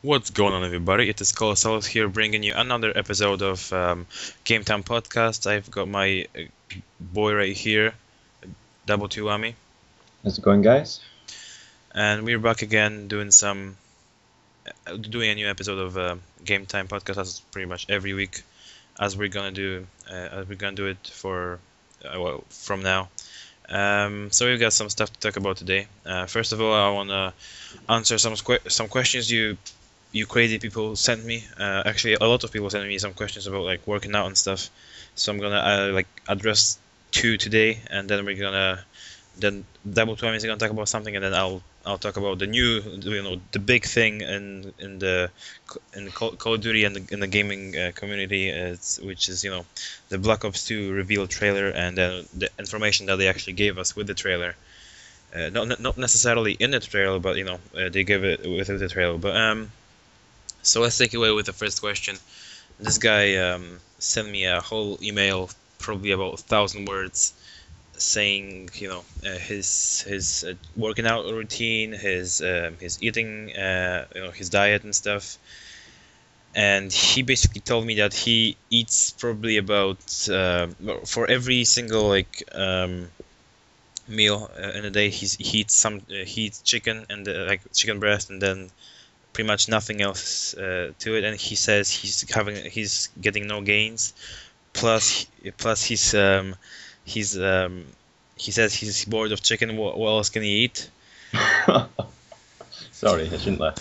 What's going on, everybody? It is Kolosalus here, bringing you another episode of GameTime Podcast. I've got my boy right here, Double Two Whammy, How's it going, guys? and we're back again doing a new episode of GameTime Podcast, as pretty much every week, as we're gonna do it for from now. So we've got some stuff to talk about today. First of all, I wanna answer some questions you crazy people sent me. Actually, a lot of people sent me some questions about like working out and stuff. So I'm gonna like address two today, and then Double Twine is gonna talk about something, and then I'll talk about the new, the big thing in Call of Duty and in the gaming community, which is the Black Ops 2 reveal trailer, and then the information that they actually gave us with the trailer. Not necessarily in the trailer, but they gave it with the trailer. But so let's take away with the first question. This guy sent me a whole email, probably about 1,000 words, saying his working out routine, his eating, his diet and stuff. And he basically told me that he eats probably about for every single meal in a day, he eats chicken and like chicken breast, and then pretty much nothing else to it. And he says he's getting no gains. Plus he's he says he's bored of chicken. What else can he eat? Sorry, I shouldn't laugh.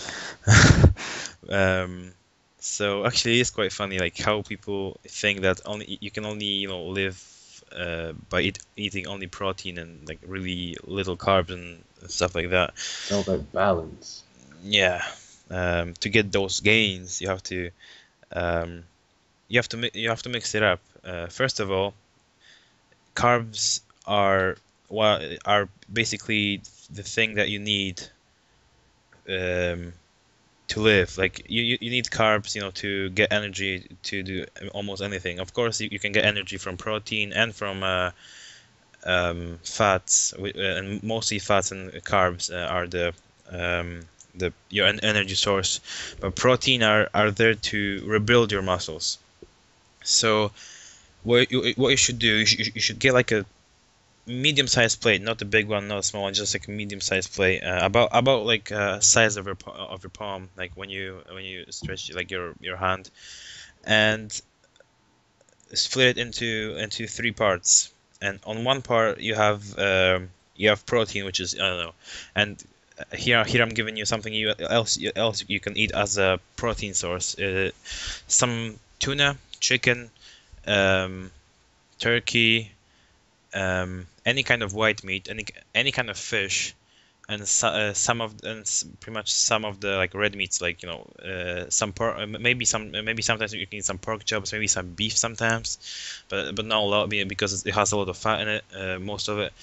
So actually, it's quite funny, like how people think that you can only live by eating only protein and like really little carbs and stuff like that. It's all about balance. Yeah. To get those gains, um, you have to mix it up. First of all, carbs are basically the thing that you need um, to live. Like you need carbs, to get energy to do almost anything. Of course, you can get energy from protein and from fats, and mostly fats and carbs are your energy source. But protein are there to rebuild your muscles. So what you should do, you should get like a medium-sized plate, not the big one, not a small one, just like a medium-sized plate, about like size of your palm, like when you stretch like your hand, and split it into three parts. And on one part you have protein, which is, I don't know, and here I'm giving you something else you can eat as a protein source. Some tuna, chicken, um, turkey, any kind of white meat, any kind of fish, and pretty much some of the like red meats, like some pork, maybe sometimes you can eat some pork chops, maybe some beef sometimes, but not a lot, because it has a lot of fat in it, most of it.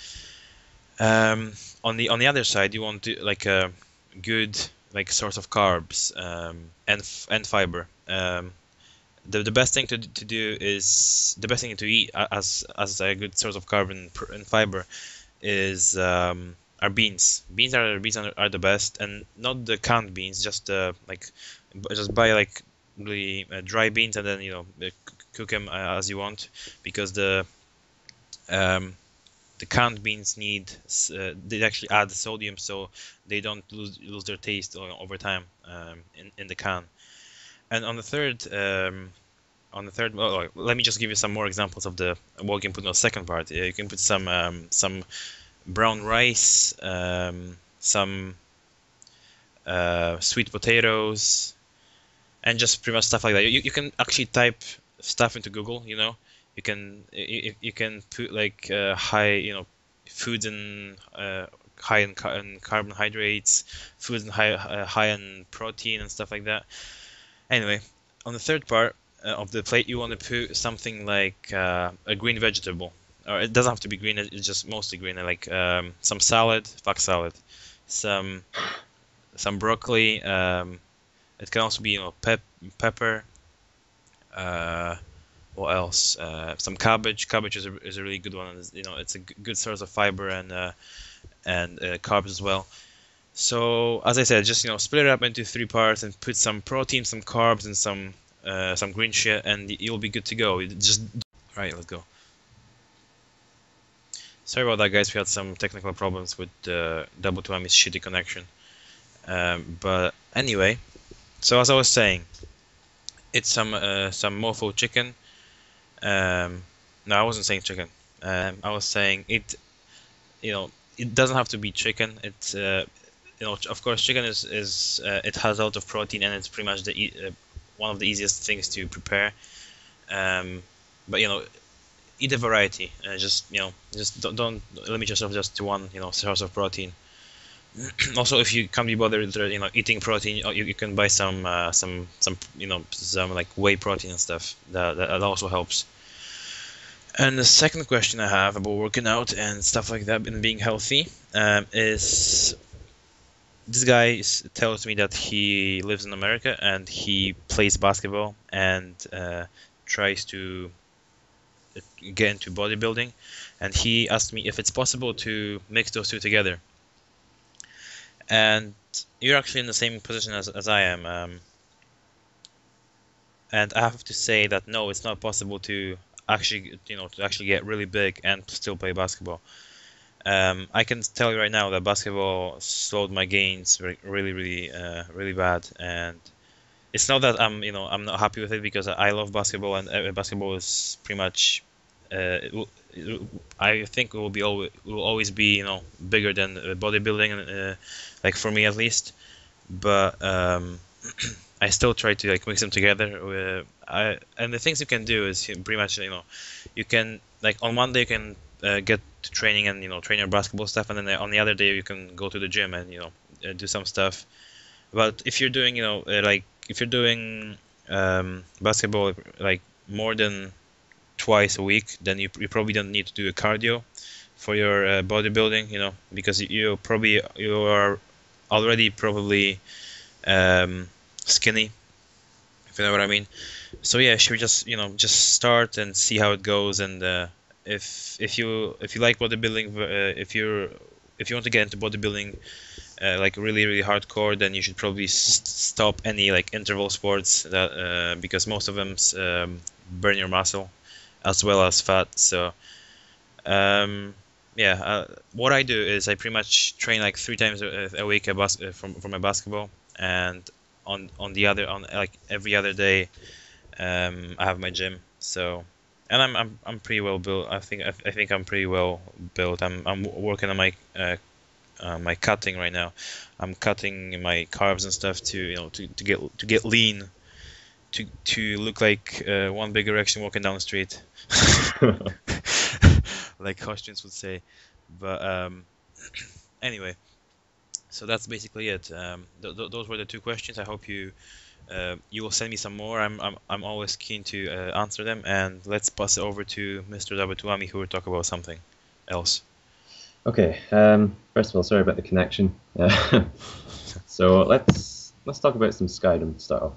On the other side, you want to like a good like source of carbs, and fiber. The best thing to do is the best thing to eat as a good source of carb and fiber is are beans. Beans are the best, and not the canned beans, just just buy like really dry beans, and then cook them as you want, because um, the canned beans they actually add sodium, so they don't lose their taste over time, in the can. And on the third, well, let me just give you some more examples of what you can put on the second part. You can put some brown rice, some sweet potatoes, and just pretty much stuff like that. You can actually type stuff into Google. You can put like high, foods in high in carbohydrates, foods in high in protein and stuff like that. Anyway, on the third part of the plate, you want to put something like a green vegetable, or it doesn't have to be green. It's just mostly green, like some salad, fuck salad, some broccoli. It can also be pepper. Uh, what else? Some cabbage. Cabbage is a really good one. It's a good source of fiber and carbs as well. So as I said, just split it up into 3 parts and put some protein, some carbs, and some green shit, and you'll be good to go. Just right, let's go. Sorry about that, guys. We had some technical problems with Double Tuami's shitty connection. But anyway, so as I was saying, it's some mofo chicken. No, I wasn't saying chicken. I was saying it. It doesn't have to be chicken. It's of course, chicken is it has a lot of protein, and it's pretty much one of the easiest things to prepare. But eat a variety. Just don't limit yourself just to one source of protein. Also, if you can't be bothered eating protein, you can buy some like whey protein and stuff. That also helps. And the second question I have about working out and stuff like that and being healthy is this guy tells me that he lives in America and he plays basketball and tries to get into bodybuilding, and he asked me if it's possible to mix those two together. And you're actually in the same position as I am, and I have to say that no, it's not possible to actually get really big and still play basketball. I can tell you right now that basketball slowed my gains really bad, and it's not that I'm not happy with it, because I love basketball, and basketball is pretty much I think it will always be bigger than bodybuilding, like for me at least. But I still try to mix them together. And the things you can do is pretty much you can on one day you can get to training and train your basketball stuff, and then on the other day you can go to the gym and do some stuff. But if you're doing if you're doing basketball more than twice a week, then you probably don't need to do a cardio for your bodybuilding, because you are already probably skinny, if you know what I mean. So yeah, should we just start and see how it goes, and if you like bodybuilding, if you want to get into bodybuilding really hardcore, then you should probably stop any interval sports that because most of them burn your muscle as well as fat. So what I do is I pretty much train 3 times a week for my basketball, and on every other day I have my gym. So, and I'm pretty well built. I think I'm pretty well built. I'm working on my cutting right now. I'm cutting my carbs and stuff to to get lean, to look like one big erection walking down the street, like costumes would say. But anyway, so that's basically it. Those were the 2 questions. I hope you will send me some more. I'm always keen to answer them. And let's pass it over to Mr. Dabatuami, who will talk about something else. Okay. First of all, sorry about the connection. So let's talk about some Skyrim to start off.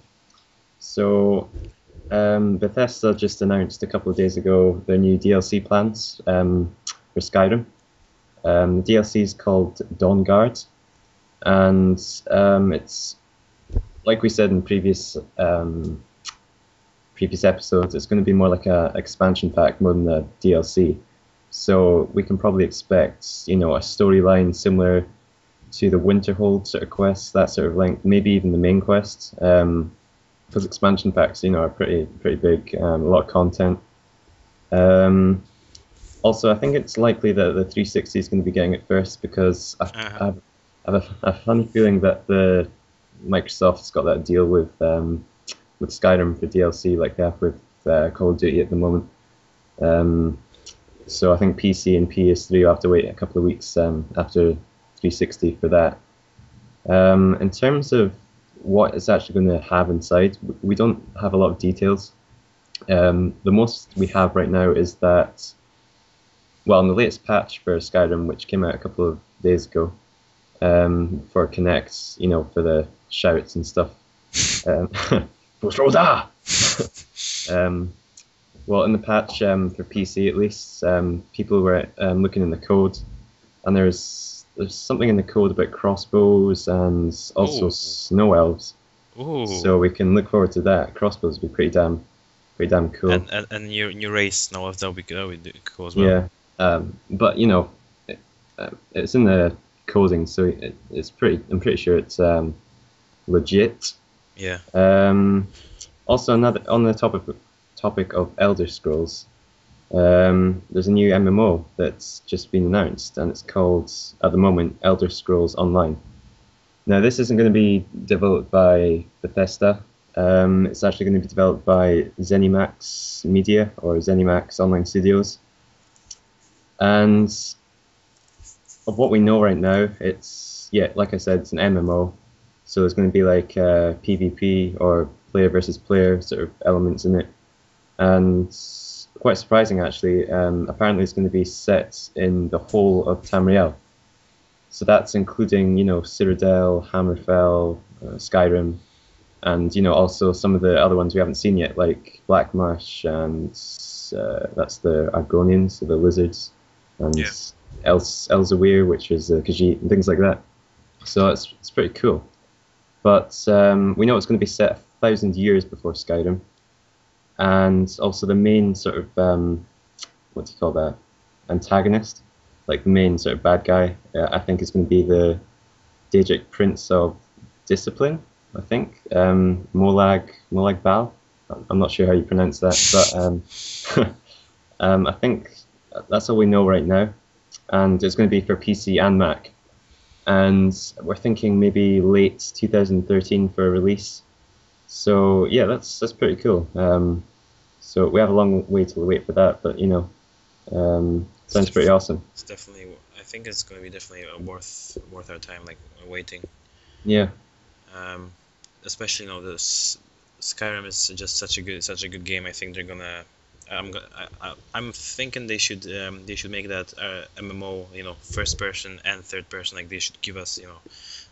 So Bethesda just announced a couple of days ago their new DLC plans for Skyrim. The DLC is called Dawnguard, and it's like we said in previous episodes. It's going to be more like a expansion pack more than a DLC. So we can probably expect a storyline similar to the Winterhold sort of quests, that sort of length, maybe even the main quest. Because expansion packs, are pretty big, a lot of content. Also, I think it's likely that the 360 is going to be getting it first, because I have a funny feeling that the Microsoft's got that deal with Skyrim for DLC, like they have with Call of Duty at the moment. So I think PC and PS3 will have to wait a couple of weeks after 360 for that. In terms of what it's actually going to have inside, we don't have a lot of details. The most we have right now is that, well, in the latest patch for Skyrim, which came out a couple of days ago, for Connect, for the shouts and stuff. Well, in the patch for PC at least, people were looking in the code, and there's there's something in the code about crossbows and also Ooh. snow elves. Ooh. So we can look forward to that. Crossbows would be pretty damn cool. And new race. No, that would be cool as well. Yeah, but you know, it's in the coding, so it's pretty. I'm pretty sure it's legit. Yeah. Also, another on the topic of Elder Scrolls, there's a new MMO that's just been announced, and it's called, at the moment, Elder Scrolls Online. Now, this isn't going to be developed by Bethesda. It's actually going to be developed by ZeniMax Media or ZeniMax Online Studios. And of what we know right now, it's, yeah, like I said, it's an MMO. So there's going to be like PvP or player versus player sort of elements in it. And quite surprising, actually, apparently it's going to be set in the whole of Tamriel. So that's including, you know, Citadel, Hammerfell, Skyrim, and, you know, also some of the other ones we haven't seen yet, like Black Marsh, and that's the Argonians, so the lizards, and Yeah. Elzawir, which is Khajiit, and things like that. So it's pretty cool. But we know it's going to be set 1,000 years before Skyrim, and also the main sort of what do you call that, antagonist, like the main sort of bad guy, I think is going to be the Daedric Prince of Discipline, I think, Molag Bal. I'm not sure how you pronounce that, but I think that's all we know right now, and it's going to be for PC and Mac, and we're thinking maybe late 2013 for a release. So yeah, that's pretty cool. So we have a long way to wait for that, but you know, sounds pretty awesome. It's definitely. I think it's going to be definitely worth our time, like waiting. Yeah, Especially Skyrim is just such a good game. I think they're gonna. I'm thinking they should make that MMO, you know, first person and third person. Like they should give us, you know,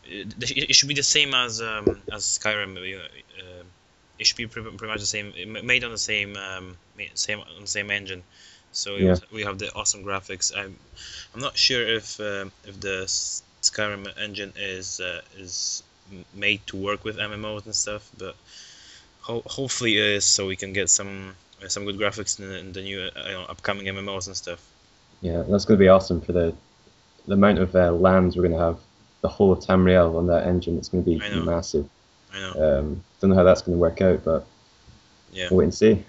it should be the same as Skyrim. You know, it should be pretty much the same, made on the same engine. So yeah, we have the awesome graphics. I'm not sure if the Skyrim engine is made to work with MMOs and stuff, but hopefully it is, so we can get some good graphics in the new upcoming MMOs and stuff. yeah. That's going to be awesome for the amount of lands we're going to have. The whole of Tamriel on that engine. It's going to be I know. massive. I know. Don't know how that's going to work out, but Yeah. we'll wait and see.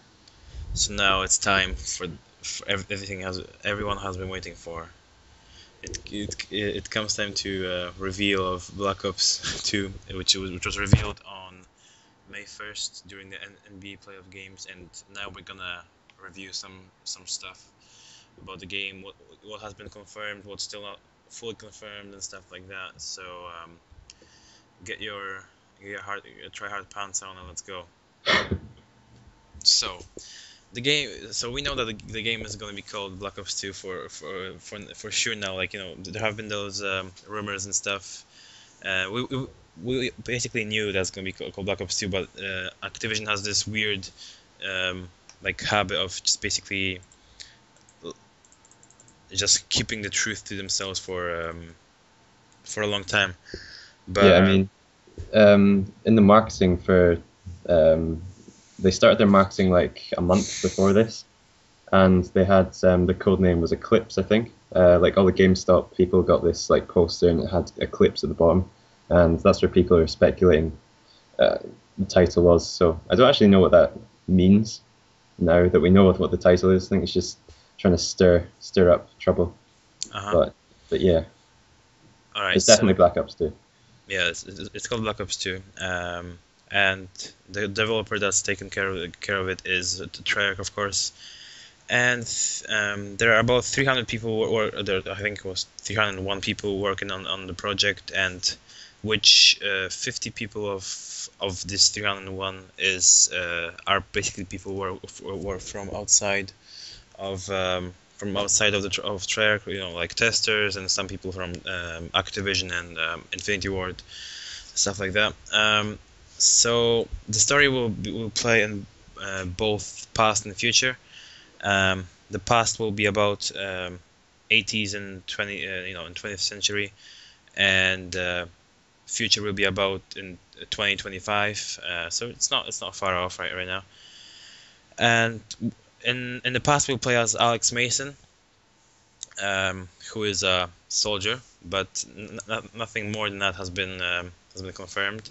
So now it's time for everything everyone has been waiting for. It comes time to reveal of Black Ops 2, which was revealed on May 1st during the NBA playoff games, and now we're gonna review some stuff about the game, what has been confirmed, what's still not fully confirmed, and stuff like that. So get your try hard pants on and let's go. So the game. So we know that the game is going to be called Black Ops 2 for sure now. Like, you know, there have been those rumors and stuff. We basically knew that's going to be called Black Ops 2, but Activision has this weird like habit of just basically just keeping the truth to themselves for a long time. But Yeah, I mean, in the marketing for, they started their marketing like a month before this, and they had the code name was Eclipse, I think. Like all the GameStop people got this like poster and it had Eclipse at the bottom, and that's where people are speculating the title was. So I don't actually know what that means now that we know what the title is. I think it's just trying to stir up trouble. But yeah, all right, it's definitely Black Ops 2. Yeah, it's called Black Ops 2, and the developer that's taken care of it is Treyarch, of course. And there are about 300 people, or I think it was 301 people working on the project, and which 50 people of this 301 are basically people who were from outside of Treyarch, you know, like testers, and some people from Activision and Infinity Ward, stuff like that. So the story will play in both past and future. The past will be about 80s and in 20th century, and future will be about in 2025. So it's not far off right now. And in the past, we'll play as Alex Mason, who is a soldier, but nothing more than that has been confirmed.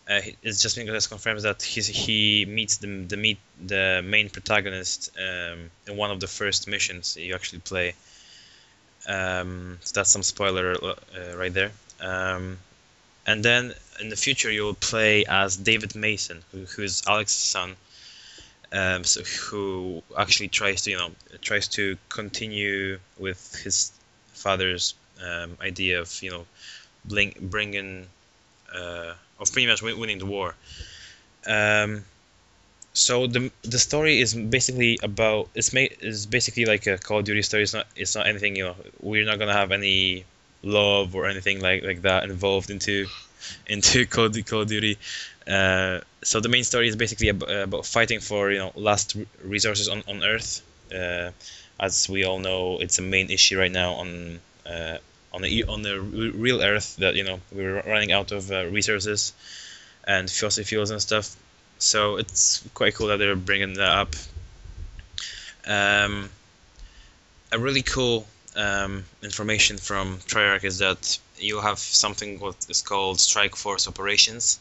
It's just been confirmed that he meets the main protagonist in one of the first missions you actually play. So that's some spoiler right there. And then in the future you'll play as David Mason, who's Alex's son. So who actually tries to continue with his father's idea of bringing of pretty much winning the war. So the story is basically is basically like a Call of Duty story. It's not anything, we're not gonna have any love or anything like that involved into Call of Duty. So the main story is basically about fighting for last resources on Earth. As we all know, it's a main issue right now on the real Earth, that we're running out of resources and fossil fuels and stuff. So it's quite cool that they're bringing that up. A really cool information from Treyarch is that you'll have something what is called Strike Force Operations,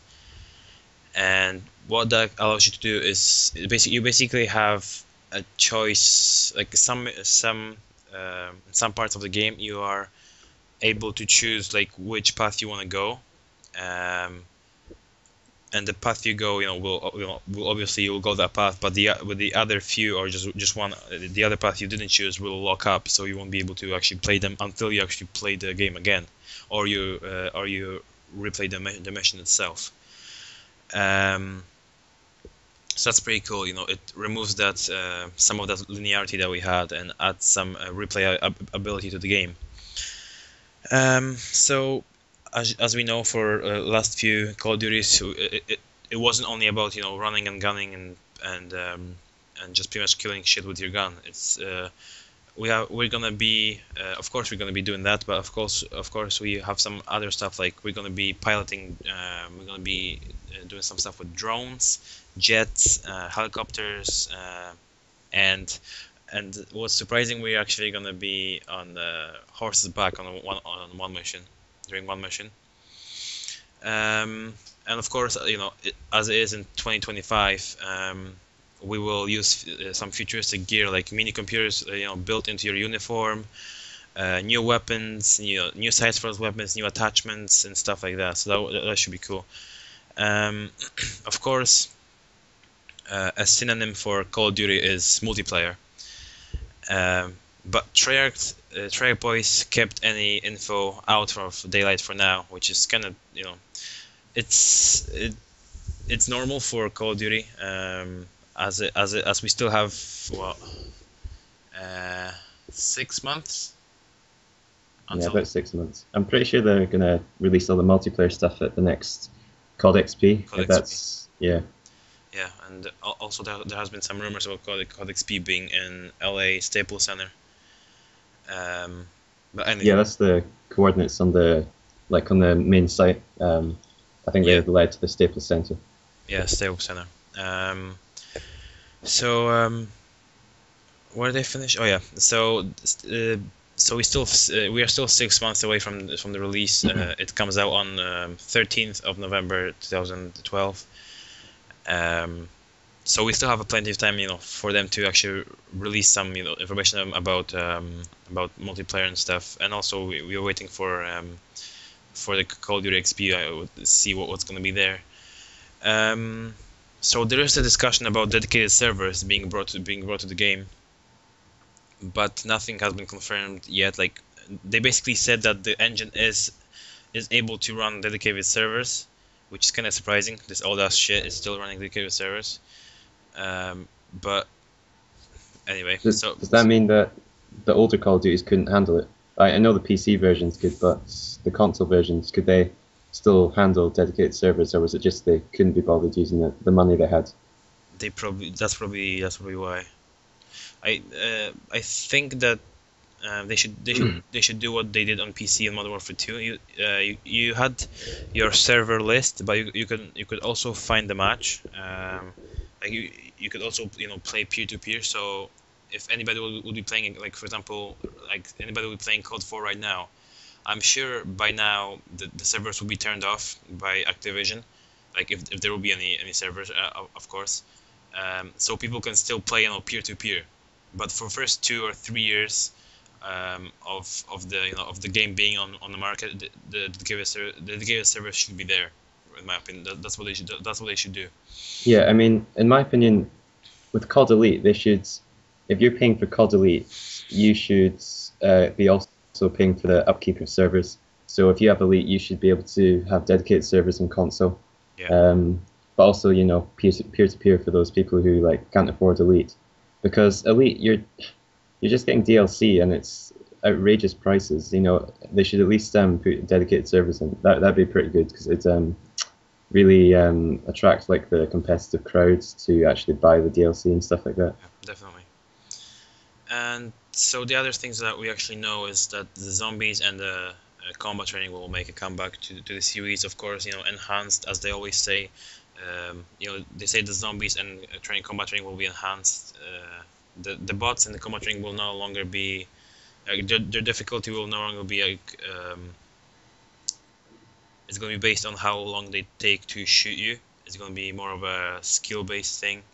and what that allows you to do is you basically have a choice. Like some parts of the game, you are able to choose like which path you want to go, and the path you go, will obviously you'll go that path, but with the other few, or just one, the other path you didn't choose will lock up, so you won't be able to actually play them until you actually play the game again, or you replay the mission itself. So that's pretty cool. It removes that some of that linearity that we had and adds some replay ability to the game. So as we know, for last few Call of Duties, it wasn't only about running and gunning and just pretty much killing shit with your gun. We're gonna be of course we're gonna be doing that, but of course we have some other stuff, like we're gonna be piloting. We're gonna be doing some stuff with drones, jets, helicopters, and what's surprising, we're actually gonna be on the horse's back on one mission, during one mission. And of course, as it is in 2025, we will use some futuristic gear like mini computers, built into your uniform, new weapons, new sights for those weapons, new attachments and stuff like that. So that should be cool. Of course, a synonym for Call of Duty is multiplayer. But Treyarch boys kept any info out of daylight for now, which is kind of it's normal for Call of Duty, as we still have 6 months. Yeah, about 6 months. I'm pretty sure they're gonna release all the multiplayer stuff at the next COD XP. COD if that's yeah. Yeah, and also there has been some rumors about COD XP being in LA Staples Center. But anyway. Yeah, that's the coordinates on the main site. I think they led to the Staples Center. Yeah, Staples Center. So where did they finish? Oh yeah. So we are still 6 months away from the release. It comes out on 13th of November 2012. So we still have plenty of time, for them to actually release some, information about multiplayer and stuff. And also we are waiting for the Call of Duty XP. I would see what's going to be there. So there is a discussion about dedicated servers being brought to the game, but nothing has been confirmed yet. Like, they basically said that the engine is able to run dedicated servers, which is kind of surprising. This old ass shit is still running dedicated servers. But anyway, does that mean that the older Call of Duties couldn't handle it? I know the PC versions could, but the console versions, could they still handle dedicated servers, or was it just they couldn't be bothered using the money they had? That's probably why. I think that They should do what they did on PC in Modern Warfare 2. You had your server list, but you could also find the match. Like you could also play peer to peer. So if anybody would be playing, like for example, like anybody would be playing Code 4 right now, I'm sure by now the servers will be turned off by Activision. Like if there will be any servers, of course. So people can still play peer to peer. But for first 2 or 3 years of the game being on the market, the dedicated server should be there. In my opinion, that's what they should do. That's what they should do. Yeah, I mean, in my opinion, with COD Elite, they should, if you're paying for COD Elite, you should be also paying for the upkeep of servers. So if you have Elite, you should be able to have dedicated servers on console. Yeah. But also, peer to peer for those people who like can't afford Elite, because Elite, you're just getting DLC and it's outrageous prices. They should at least put dedicated servers in. That'd be pretty good, because it really attracts like the competitive crowds to actually buy the DLC and stuff like that. Yeah, definitely. And so the other things that we actually know is that the zombies and the combat training will make a comeback to the series, of course, enhanced, as they always say. They say the zombies and combat training will be enhanced. The bots and the combat training will no longer be their difficulty will no longer be like it's going to be based on how long they take to shoot you. It's going to be more of a skill-based thing.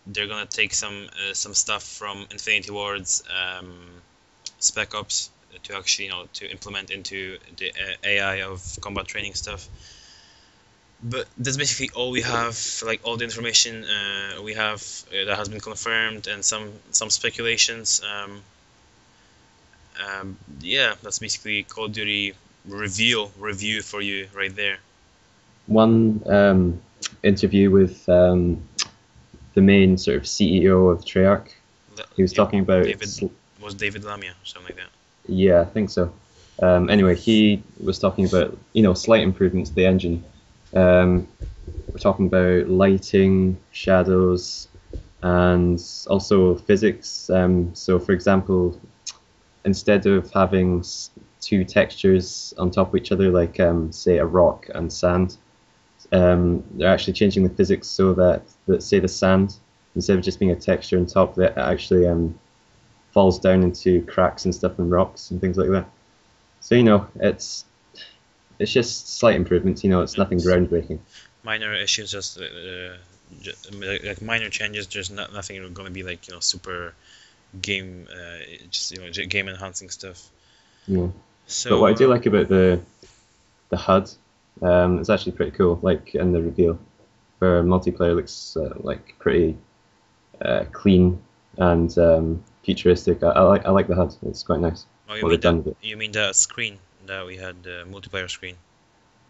They're going to take some stuff from Infinity Ward's Spec Ops to actually to implement into the AI of combat training stuff. But that's basically all we have, like all the information we have that has been confirmed, and some speculations. Yeah, that's basically Call of Duty review for you right there. One interview with the main sort of CEO of Treyarch, he was talking about David Lamia or something like that. Yeah, I think so. Anyway, he was talking about slight improvements to the engine. We're talking about lighting, shadows, and also physics. So, for example, instead of having two textures on top of each other, like say a rock and sand, they're actually changing the physics so that say the sand, instead of just being a texture on top, that actually falls down into cracks and stuff and rocks and things like that. So it's just slight improvements. It's nothing groundbreaking. Minor issues, just like minor changes. There's nothing going to be like super game, just game enhancing stuff. Yeah. So, but what I do like about the HUD, it's actually pretty cool. Like in the reveal, for multiplayer, looks like pretty clean and futuristic. I like the HUD. It's quite nice. Oh, you mean that screen that we had, the multiplayer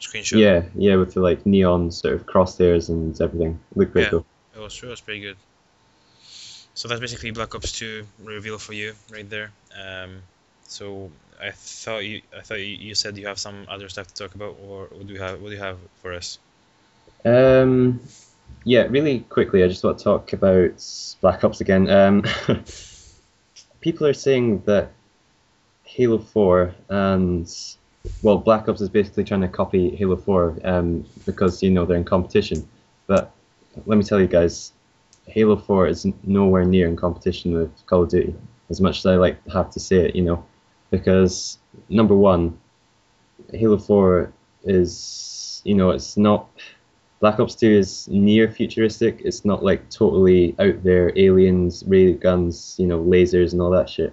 screenshot? Yeah, with the like neon sort of crosshairs and everything. Looked pretty cool. It was true. It was pretty good. So that's basically Black Ops 2 reveal for you right there. So I thought you said you have some other stuff to talk about, or what do you have for us? Yeah, really quickly, I just want to talk about Black Ops again. People are saying that Halo 4 and Black Ops is basically trying to copy Halo 4 because they're in competition. But let me tell you guys, Halo 4 is nowhere near in competition with Call of Duty, as much as I have to say it, because number one, Halo 4 is, it's not, Black Ops 2 is near futuristic. It's not like totally out there, aliens, ray guns, lasers and all that shit.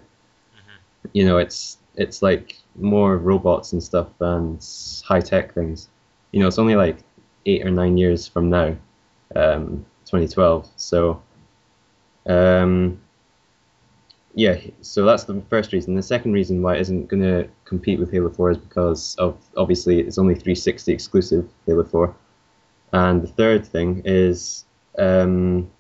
Mm-hmm. It's like more robots and stuff and high tech things. It's only like 8 or 9 years from now, 2012. So, yeah. So that's the first reason. The second reason why it isn't going to compete with Halo 4 is because of obviously it's only 360 exclusive Halo 4. And the third thing is basically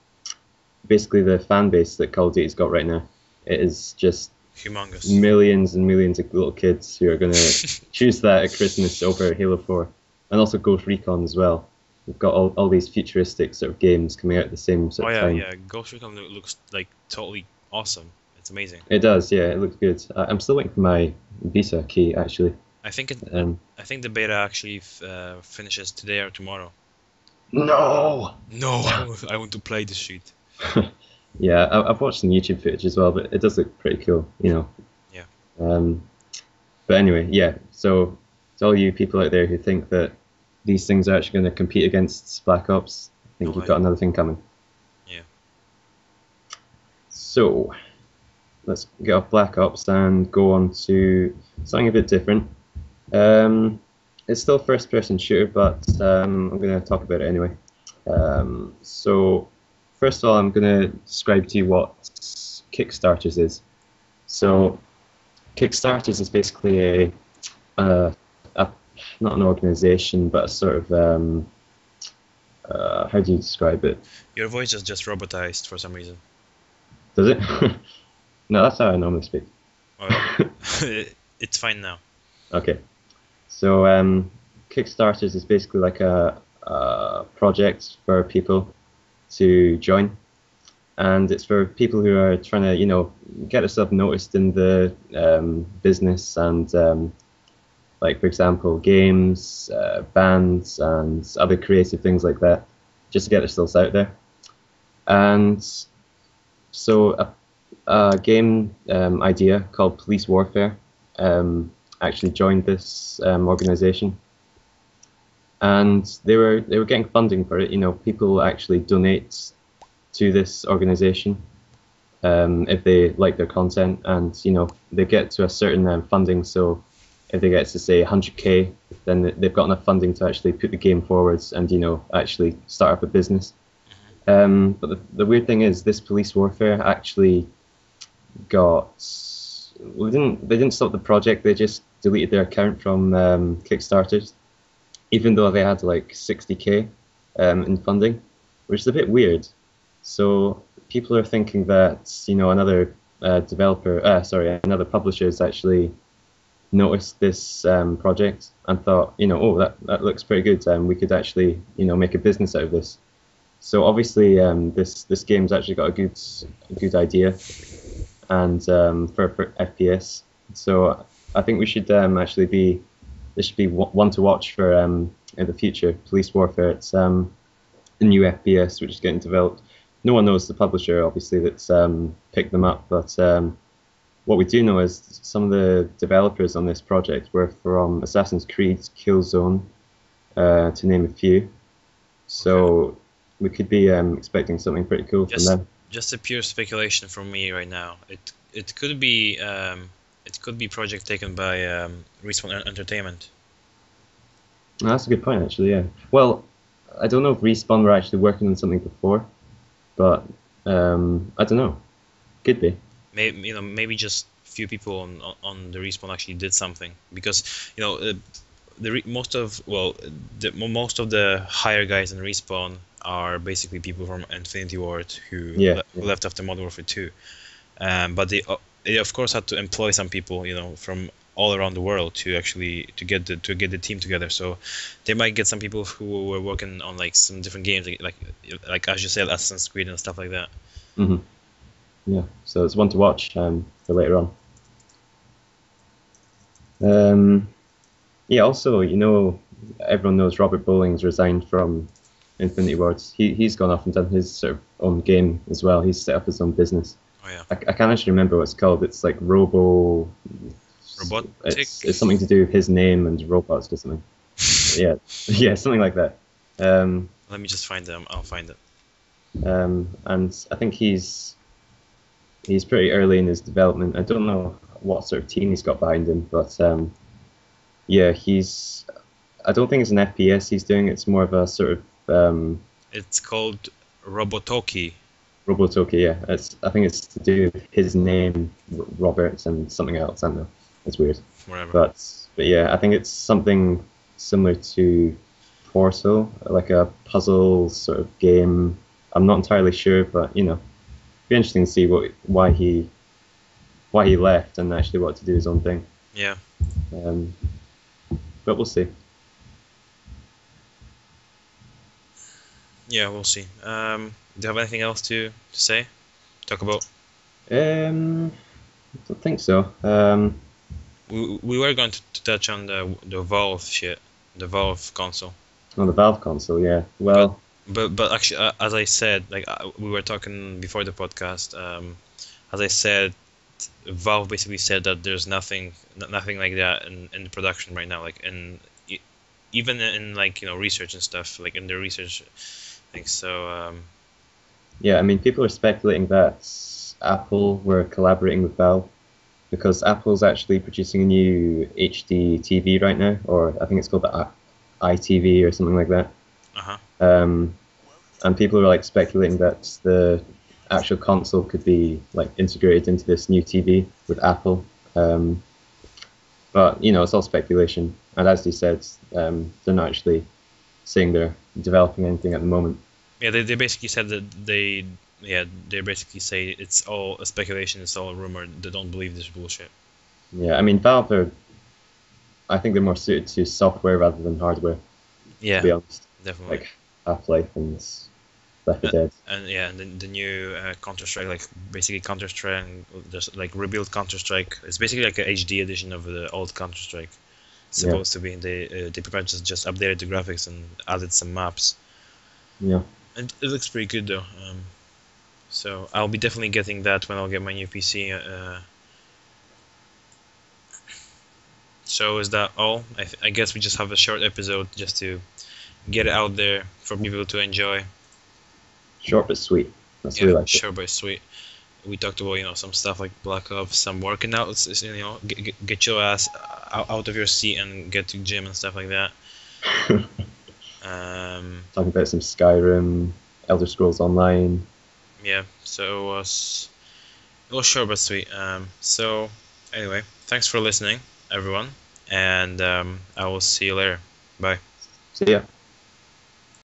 the fan base that Call of Duty's got right now. It is just humongous. Millions and millions of little kids who are going to choose that at Christmas over Halo 4. And also Ghost Recon as well. We've got all these futuristic sort of games coming out at the same sort of time. Yeah. Ghost Recon looks like totally awesome. It's amazing. It does, yeah. It looks good. I'm still waiting for my Visa key, actually. I think it. Um, I think the beta actually finishes today or tomorrow. no. No, I want to play this shit. Yeah, I've watched some YouTube footage as well, but it does look pretty cool, you know. Yeah. Um, but anyway, yeah. So to all you people out there who think that these things are actually going to compete against Black Ops, I think No you've way. got another thing coming. Yeah. So let's get off Black Ops and go on to something a bit different. It's still first-person shooter, but I'm going to talk about it anyway. So first of all, I'm going to describe to you what Kickstarters is. So Kickstarters is basically a not an organization, but a sort of how do you describe it? Your voice is just robotized for some reason. Does it? No, that's how I normally speak. Well, it's fine now. Okay. So Kickstarters is basically like a project for people to join, and it's for people who are trying to, get themselves noticed in the business and, like for example, games, bands, and other creative things like that, just to get themselves out there. And so a game idea called Police Warfare actually joined this organization, and they were getting funding for it. People actually donate to this organization if they like their content, and they get to a certain funding. So if they get to say 100k, then they've got enough funding to actually put the game forwards and actually start up a business. But the weird thing is, this Police Warfare actually they didn't stop the project. They just deleted their account from Kickstarters, even though they had like 60k in funding, which is a bit weird. So people are thinking that another another publisher has actually noticed this project and thought, oh, that looks pretty good. We could actually make a business out of this. So obviously this game's actually got a good idea, and for FPS. So I think we should this should be one to watch for in the future. Police Warfare. It's a new FPS which is getting developed. No one knows the publisher, obviously, that's picked them up, but what we do know is some of the developers on this project were from Assassin's Creed, Killzone, to name a few. So we could be expecting something pretty cool from them. Just a pure speculation from me right now. It could be project taken by Respawn Entertainment. That's a good point, actually. Yeah. Well, I don't know if Respawn were actually working on something before, but I don't know. Could be. Maybe just few people on the Respawn actually did something, because most of the higher guys in Respawn are basically people from Infinity Ward who left after Modern Warfare 2, but they of course had to employ some people from all around the world to get the team together. So they might get some people who were working on like some different games, like as you said, Assassin's Creed and stuff like that. Mm-hmm. Yeah, so it's one to watch for later on. Yeah, also, everyone knows Robert Bowling's resigned from Infinity Ward. He's gone off and done his sort of own game as well. He's set up his own business. Oh yeah. I can't actually remember what it's called. It's like Robotic. It's something to do with his name and robots or something. yeah, something like that. Let me just find them. I'll find it. And I think he's pretty early in his development. I don't know what sort of team he's got behind him, but yeah, I don't think it's an FPS he's doing. It's more of a sort of it's called Robotoki. Robotoki, yeah. I think it's to do with his name, Robert, and something else. I don't know. It's weird. Whatever. But yeah, I think it's something similar to Portal, like a puzzle sort of game. I'm not entirely sure, but be interesting to see why he left and actually what to do his own thing. Yeah. But we'll see. Yeah, we'll see. Do you have anything else to say? Talk about? I don't think so. We were going to touch on the Valve shit, the Valve console. On the Valve console, yeah. But Well, but actually, as I said, like we were talking before the podcast. As I said, Valve basically said that there's nothing like that in the production right now. Like even in like research and stuff, like in the research things. So yeah, I mean, people are speculating that Apple were collaborating with Valve because Apple's actually producing a new HD TV right now, or I think it's called the iTV or something like that. uh-huh. And people are like speculating that the actual console could be like integrated into this new TV with Apple. But it's all speculation. And as they said, they're not actually saying they're developing anything at the moment. Yeah, they basically said that they basically say it's all a speculation, it's all a rumor. They don't believe this bullshit. Yeah, I mean, I think they're more suited to software rather than hardware, Yeah, to be honest. definitely. Like Half-Life and Left 4 Dead. And yeah, and the new Counter-Strike, like basically Counter-Strike, there's like rebuild Counter-Strike. It's basically like a HD edition of the old Counter-Strike. It's Yeah. supposed to be. They pretty much just updated the graphics and added some maps. Yeah. And it looks pretty good though. So I'll be definitely getting that when I'll get my new PC. So is that all? I guess we just have a short episode just to get it out there for people to enjoy. Short but sweet. That's really like Short but sweet. We talked about some stuff like Black Ops, some working out. Get your ass out of your seat and get to gym and stuff like that. it. Talking about some Skyrim, Elder Scrolls Online. Yeah, so it was short but sweet. So anyway, thanks for listening, everyone, and I will see you later. Bye. So yeah.